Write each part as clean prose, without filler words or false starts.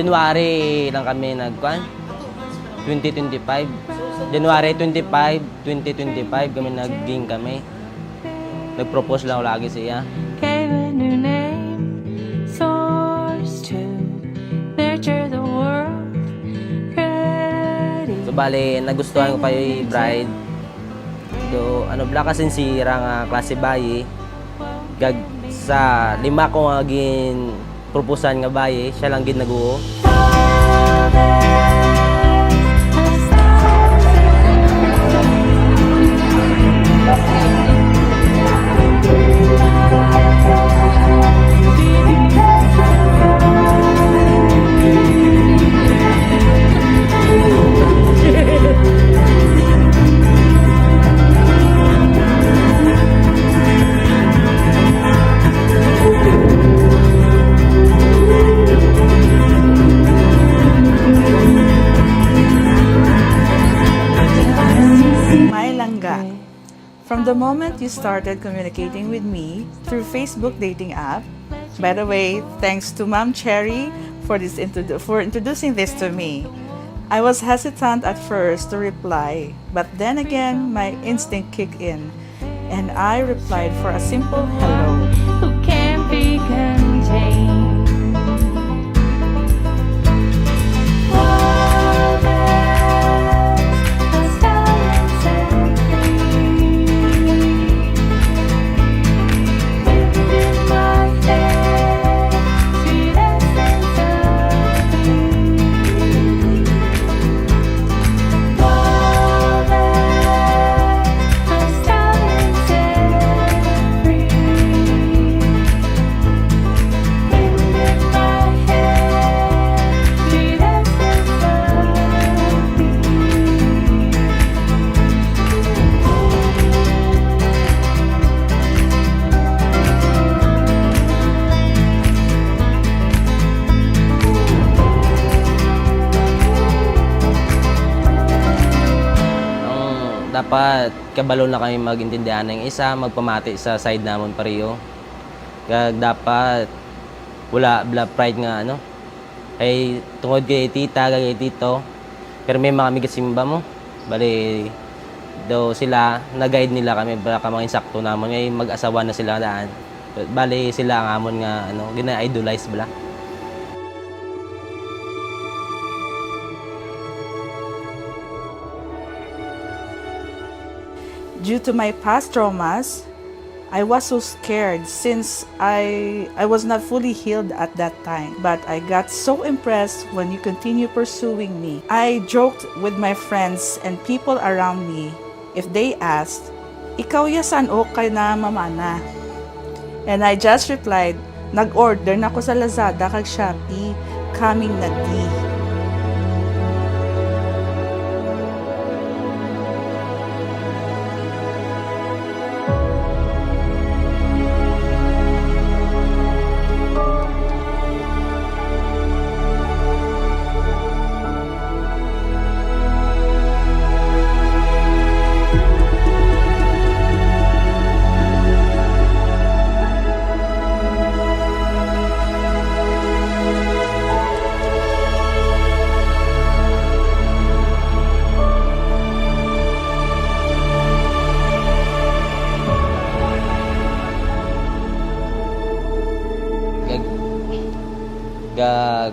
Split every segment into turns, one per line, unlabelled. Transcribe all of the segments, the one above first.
January lang kami 2025. January 25, 2025 kami naging kami. Nag-propose lang lagi siya.
Gave a new name, source to nurture the world. Ready.
So bali, nagustuhan ko pa yung bride. So, bla kasi sira nga klase bayi. Gag sa 5 ko nga gin proposan nga bayi, siya lang gin nag-uo.
My Langga. From the moment you started communicating with me through Facebook dating app, by the way, thanks to Ma'am Cherry for introducing this to me. I was hesitant at first to reply, but then again, my instinct kicked in, and I replied for a simple hello.
Who can't be contained.
Dapat kabalo na kami magintindihan ng isa, magpamati sa side namon pareho. Kaya dapat wala pride nga ay tungod kay tita, kay tito. Pero may mga migasimba mo. Bali daw sila, na-guide nila kami baka mga insakto namon ngay mag-asawa na sila daan. Bali sila ang amon nga gina-idolize bala.
Due to my past traumas, I was so scared since I was not fully healed at that time. But I got so impressed when you continue pursuing me. I joked with my friends and people around me. If they asked, "Ikaw ya saan o kay na mamana?" And I just replied, "Nag-order na ko sa Lazada kag Shopee, coming na di."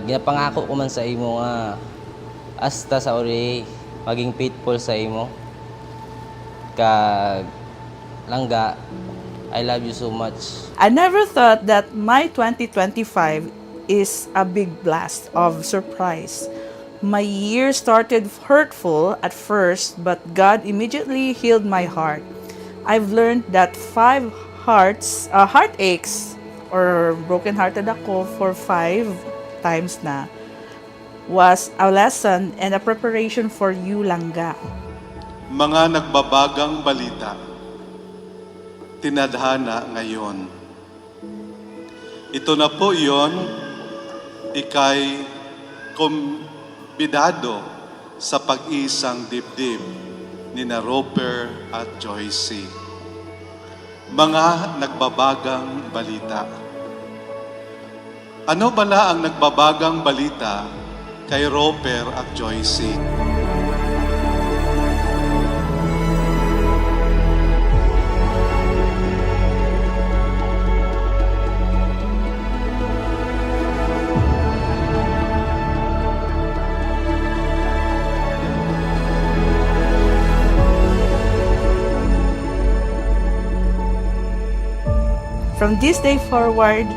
Ginapangako ko man sa imo nga hasta sa uri maging faithful sa imo. Kag Langga, I love you so much.
I never thought that my 2025 is a big blast of surprise. My year started hurtful at first, but God immediately healed my heart. I've learned that 5 heartaches or broken-hearted ako for 5 times na was a lesson and a preparation for you, Langga.
Mga nagbabagang balita, tinadhana ngayon. Ito na po iyon, ikay kumbidado sa pag-isang dibdib ni na Roper at Joyce. Mga nagbabagang balita. Ano bala ang nagbabagang balita kay Roper at Joyce?
From this day forward,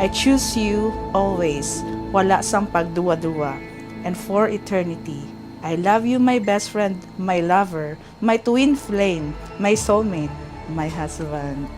I choose you always. Wala sang pagduwa-duwa. And for eternity. I love you, my best friend, my lover, my twin flame, my soulmate, my husband.